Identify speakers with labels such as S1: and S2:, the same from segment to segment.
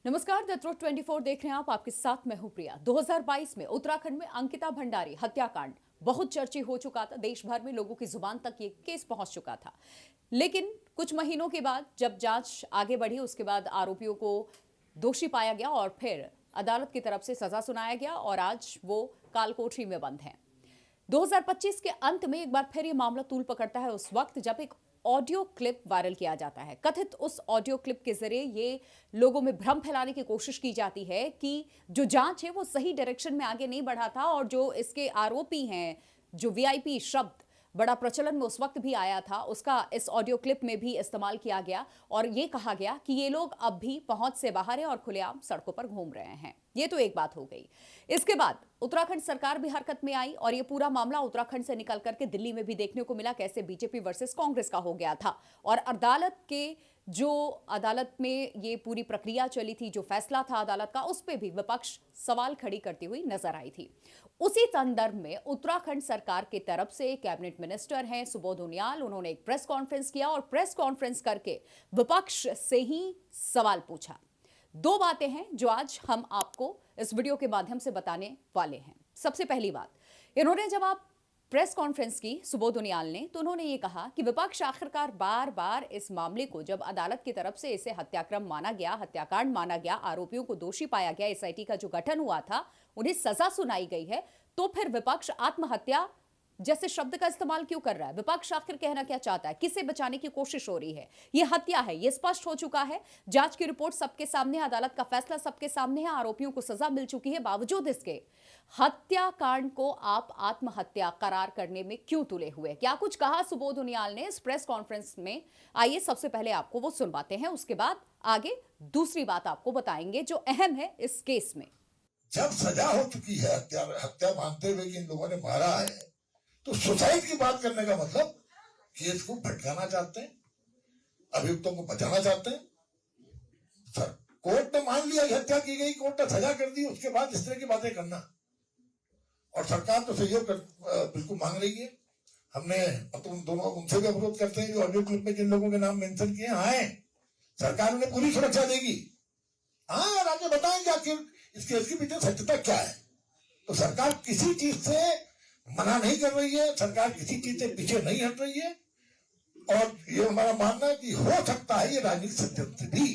S1: नमस्कार, the truth 24 देख रहे हैं आप। आपके साथ मैं हूं प्रिया। 2022 में उत्तराखंड में अंकिता भंडारी हत्याकांड बहुत चर्चित हो चुका था। देश भर में लोगों की जुबान तक ये केस पहुंच चुका था। लेकिन कुछ महीनों के बाद जब जांच आगे बढ़ी, उसके बाद आरोपियों को दोषी पाया गया और फिर अदालत की तरफ से सजा सुनाया गया और आज वो कालकोठरी में बंद हैं। 2025 के अंत में एक बार फिर ये मामला तूल पकड़ता है उस वक्त जब एक ऑडियो क्लिप वायरल किया जाता है। कथित उस ऑडियो क्लिप के जरिए ये लोगों में भ्रम फैलाने की कोशिश की जाती है कि जो जांच है वो सही डायरेक्शन में आगे नहीं बढ़ा था और जो इसके आरोपी हैं, जो वीआईपी शब्द बड़ा प्रचलन में उस वक्त भी आया था, उसका इस ऑडियो क्लिप में भी इस्तेमाल किया गया और ये कहा गया कि ये लोग अब भी पहुंच से बाहर हैं और खुलेआम सड़कों पर घूम रहे हैं। ये तो एक बात हो गई। इसके बाद उत्तराखंड सरकार भी हरकत में आई और ये पूरा मामला उत्तराखंड से निकल करके दिल्ली में भी देखने को मिला, कैसे बीजेपी वर्सेस कांग्रेस का हो गया था। और अदालत में ये पूरी प्रक्रिया चली थी, जो फैसला था अदालत का, उस पर भी विपक्ष सवाल खड़ी करती हुई नजर आई थी। उसी संदर्भ में उत्तराखंड सरकार की तरफ से कैबिनेट मिनिस्टर हैं सुबोध उनियाल, उन्होंने एक प्रेस कॉन्फ्रेंस किया और प्रेस कॉन्फ्रेंस करके विपक्ष से ही सवाल पूछा। दो बातें हैं जो आज हम आपको इस वीडियो के माध्यम से बताने वाले हैं। सबसे पहली बात, इन्होंने जब आप प्रेस कॉन्फ्रेंस की सुबोध उनियाल ने, तो उन्होंने ये कहा कि विपक्ष आखिरकार बार बार इस मामले को, जब अदालत की तरफ से इसे हत्याक्रम माना गया, हत्याकांड माना गया, आरोपियों को दोषी पाया गया, एसआईटी का जो गठन हुआ था, उन्हें सजा सुनाई गई है, तो फिर विपक्ष आत्महत्या जैसे शब्द का इस्तेमाल क्यों कर रहा है? विपक्ष आखिर कहना क्या चाहता है? किसे बचाने की कोशिश हो रही है? यह हत्या है, यह स्पष्ट हो चुका है। जांच की रिपोर्ट सबके सामने है, अदालत का फैसला सबके सामने है, आरोपियों को सजा मिल चुकी है। बावजूद इसके हत्याकांड को आप आत्महत्या करार करने में क्यों तुले हुए? क्या कुछ कहा सुबोध उनियाल ने इस प्रेस कॉन्फ्रेंस में? आइए सबसे पहले आपको वो सुनवाते हैं, उसके बाद आगे दूसरी बात आपको बताएंगे जो अहम है इस केस में।
S2: जब सजा हो चुकी है, हत्या मानते हुए कि इन लोगों ने मारा है, तो सुसाइड की बात करने का मतलब केस को भटकाना चाहते हैं, अभियुक्तों को बचाना चाहते हैं। सर, कोर्ट ने मान लिया हत्या की गई, कोर्ट ने सजा कर दी, उसके बाद इस तरह की बातें करना, और सरकार तो सहयोग बिल्कुल मांग रही है। हमने तुम दोनों उनसे भी अनुरोध करते हैं जो ऑडियो क्लिप में जिन लोगों के नाम मेंशन किए, आए, सरकार उन्हें पूरी सुरक्षा देगी। हाँ, और आगे बताएंगे आखिर इस केस के पीछे सत्यता क्या है। तो सरकार किसी चीज से मना नहीं कर रही है, सरकार किसी चीज से पीछे नहीं हट रही है, और ये हमारा मानना है कि हो सकता है ये राजनीतिक षड्यंत्र भी।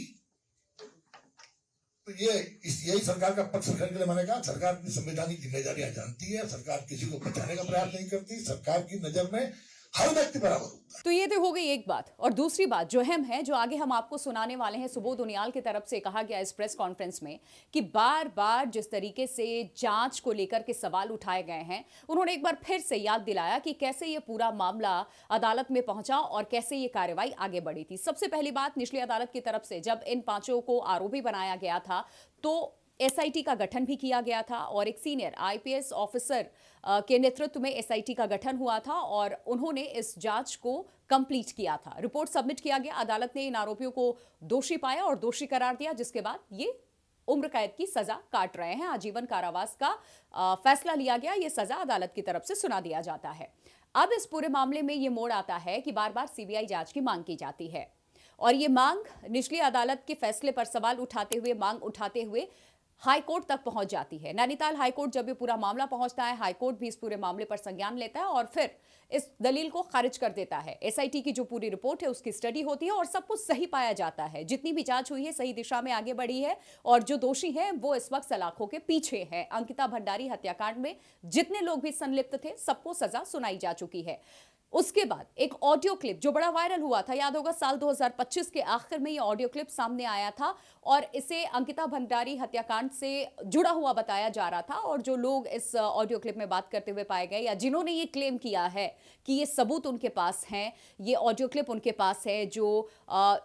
S2: तो यही सरकार का पक्ष रखने के लिए मैंने कहा, सरकार की संवैधानिक जिम्मेदारियां जानती है, सरकार किसी को बचाने का प्रयास नहीं करती, सरकार की नजर में हर व्यक्ति बराबर होता है।
S1: तो ये तो हो गई एक बात, और दूसरी बात जो अहम है, जो आगे हम आपको सुनाने वाले हैं, सुबोध उनियाल की तरफ से कहा गया इस प्रेस कॉन्फ्रेंस में कि बार बार जिस तरीके से जांच को लेकर के सवाल उठाए गए हैं, उन्होंने एक बार फिर से याद दिलाया कि कैसे ये पूरा मामला अदालत में पहुंचा और कैसे ये कार्रवाई आगे बढ़ी थी। सबसे पहली बात, निचली अदालत की तरफ से जब इन पांचों को आरोपी बनाया गया था तो एसआईटी का गठन भी किया गया था और एक सीनियर आईपीएस ऑफिसर के नेतृत्व में एसआईटी का गठन हुआ था और उन्होंने इस जांच को कंप्लीट किया था। रिपोर्ट सबमिट किया गया, अदालत ने इन आरोपियों को दोषी पाया और दोषी करार दिया, जिसके बाद ये उम्र कैद की सजा काट रहे हैं। आजीवन कारावास का फैसला लिया गया, ये सजा अदालत की तरफ से सुना दिया जाता है। अब इस पूरे मामले में ये मोड़ आता है कि बार बार सीबीआई जांच की मांग की जाती है और ये मांग निचली अदालत के फैसले पर सवाल उठाते हुए हाईकोर्ट तक पहुंच जाती है। नैनीताल हाईकोर्ट जब ये पूरा मामला पहुंचता है, हाईकोर्ट भी इस पूरे मामले पर संज्ञान लेता है और फिर इस दलील को खारिज कर देता है। एसआईटी की जो पूरी रिपोर्ट है उसकी स्टडी होती है और सब कुछ सही पाया जाता है। जितनी भी जांच हुई है सही दिशा में आगे बढ़ी है और जो दोषी हैं वो इस वक्त सलाखों के पीछे हैं। अंकिता भंडारी हत्याकांड में जितने लोग भी संलिप्त थे सबको सजा सुनाई जा चुकी है। उसके बाद एक ऑडियो क्लिप जो बड़ा वायरल हुआ था, याद होगा साल 2025 के आखिर में ये ऑडियो क्लिप सामने आया था और इसे अंकिता भंडारी हत्याकांड से जुड़ा हुआ बताया जा रहा था और जो लोग इस ऑडियो क्लिप में बात करते हुए पाए गए या जिन्होंने ये क्लेम किया है कि ये सबूत उनके पास हैं, ये ऑडियो क्लिप उनके पास है, जो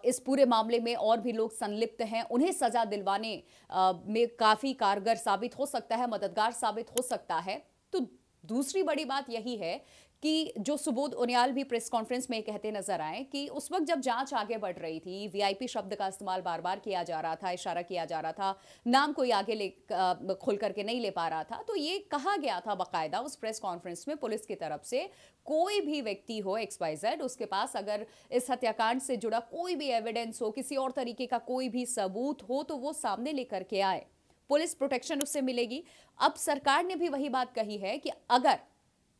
S1: इस पूरे मामले में और भी लोग संलिप्त हैं, उन्हें सजा दिलवाने में काफी कारगर साबित हो सकता है, मददगार साबित हो सकता है। तो दूसरी बड़ी बात यही है कि जो सुबोध उनियाल भी प्रेस कॉन्फ्रेंस में कहते नजर आए कि उस वक्त जब जांच आगे बढ़ रही थी, वीआईपी शब्द का इस्तेमाल बार बार किया जा रहा था, इशारा किया जा रहा था, नाम कोई आगे खुल करके नहीं ले पा रहा था, तो ये कहा गया था बाकायदा उस प्रेस कॉन्फ्रेंस में पुलिस की तरफ से, कोई भी व्यक्ति हो XYZ, उसके पास अगर इस हत्याकांड से जुड़ा कोई भी एविडेंस हो, किसी और तरीके का कोई भी सबूत हो, तो वो सामने लेकर के आए, पुलिस प्रोटेक्शन उससे मिलेगी। अब सरकार ने भी वही बात कही है कि अगर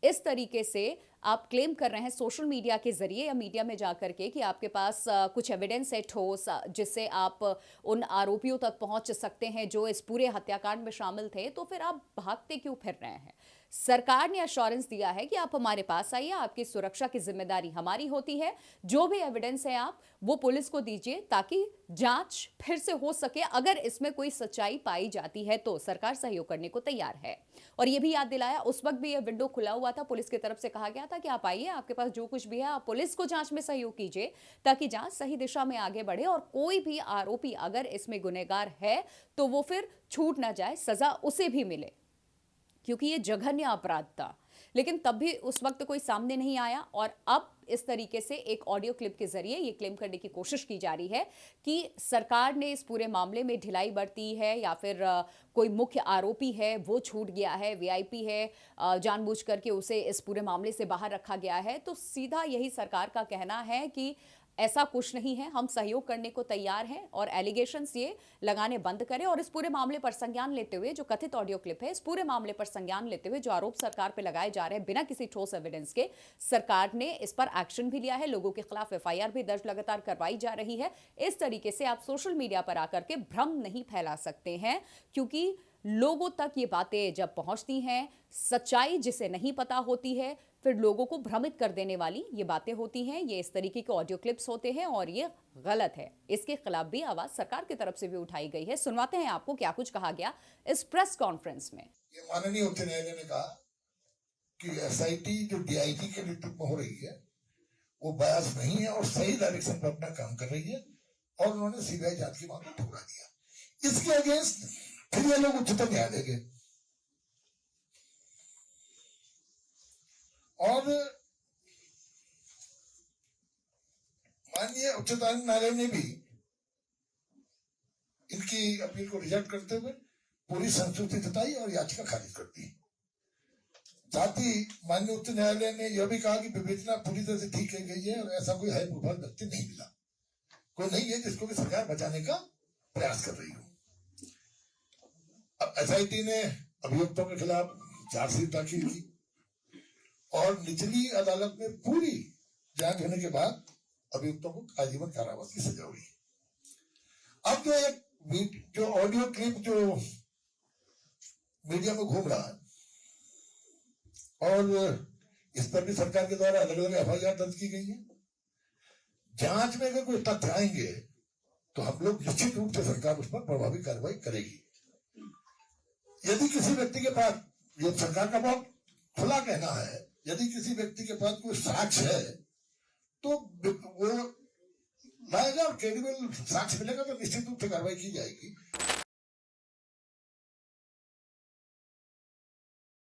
S1: इस तरीके से आप क्लेम कर रहे हैं सोशल मीडिया के जरिए या मीडिया में जाकर के कि आपके पास कुछ एविडेंस है ठोस, जिससे आप उन आरोपियों तक पहुंच सकते हैं जो इस पूरे हत्याकांड में शामिल थे, तो फिर आप भागते क्यों फिर रहे हैं? सरकार ने अश्योरेंस दिया है कि आप हमारे पास आइए, आपकी सुरक्षा की जिम्मेदारी हमारी होती है, जो भी एविडेंस है आप वो पुलिस को दीजिए ताकि जांच फिर से हो सके। अगर इसमें कोई सच्चाई पाई जाती है तो सरकार सहयोग करने को तैयार है। और ये भी याद दिलाया, उस वक्त भी ये विंडो खुला हुआ था, पुलिस की तरफ से कहा गया था कि आप आइए, आपके पास जो कुछ भी है आप पुलिस को जांच में सहयोग कीजिए ताकि जांच सही दिशा में आगे बढ़े और कोई भी आरोपी अगर इसमें गुनहगार है तो वो फिर छूट ना जाए, सजा उसे भी मिले, क्योंकि ये जघन्य अपराध था। लेकिन तब भी उस वक्त कोई सामने नहीं आया और अब इस तरीके से एक ऑडियो क्लिप के जरिए ये क्लेम करने की कोशिश की जा रही है कि सरकार ने इस पूरे मामले में ढिलाई बरती है या फिर कोई मुख्य आरोपी है वो छूट गया है, वीआईपी है, जानबूझ करके उसे इस पूरे मामले से बाहर रखा गया है। तो सीधा यही सरकार का कहना है कि ऐसा कुछ नहीं है, हम सहयोग करने को तैयार हैं और एलिगेशंस ये लगाने बंद करें और इस पूरे मामले पर संज्ञान लेते हुए, जो कथित ऑडियो क्लिप है, इस पूरे मामले पर संज्ञान लेते हुए जो आरोप सरकार पे लगाए जा रहे हैं बिना किसी ठोस एविडेंस के, सरकार ने इस पर एक्शन भी लिया है, लोगों के खिलाफ FIR भी दर्ज लगातार करवाई जा रही है। इस तरीके से आप सोशल मीडिया पर आकर के भ्रम नहीं फैला सकते हैं, क्योंकि लोगों तक ये बातें जब पहुंचती हैं, सच्चाई जिसे नहीं पता होती है, फिर लोगों को भ्रमित कर देने वाली ये बातें होती हैं, ये इस तरीके के ऑडियो क्लिप्स होते हैं और ये गलत है। इसके खिलाफ भी आवाज सरकार की तरफ से भी उठाई गई है। सुनवाते हैं आपको क्या कुछ कहा गया इस प्रेस कॉन्फ्रेंस में।
S2: ये माननीय उच्च न्यायालय ने कहा कि SIT जो DIG के नेतृत्व में हो रही है वो बयास नहीं है और सही डायरेक्शन पर अपना काम कर रही है और उन्होंने CBI जांच की मांग को ठुकरा दिया। इसके अगेंस्ट फिर ये लोग उच्चतम न्यायालय गए और माननीय उच्चतम न्यायालय ने भी इनकी अपील को रिजेक्ट करते हुए पूरी संतुष्टि जताई और याचिका खारिज कर दी। साथ ही माननीय उच्च न्यायालय ने यह भी कहा कि विवेचना पूरी तरह से ठीक की गई है और ऐसा कोई हाई प्रोफाइल व्यक्ति नहीं मिला, कोई नहीं है जिसको कि सरकार बचाने का प्रयास कर रही हो। अब SIT ने अभियुक्तों के खिलाफ चार्जशीट दाखिल की और निचली अदालत में पूरी जांच होने के बाद अभियुक्तों को आजीवन कारावास की सजा हुई। अब जो ऑडियो क्लिप जो मीडिया में घूम रहा है और इस पर भी सरकार के द्वारा अलग अलग FIR दर्ज की गई है। जांच में अगर कोई तथ्य आएंगे तो हम लोग निश्चित रूप से सरकार उस पर प्रभावी कार्रवाई करेगी। यदि किसी व्यक्ति के पास, ये सरकार का बहुत खुला कहना है, यदि किसी व्यक्ति के पास कोई साक्ष्य है तो वो लाएगा और क्रेडिबल साक्ष्य मिलेगा तो निश्चित रूप से कार्रवाई की जाएगी।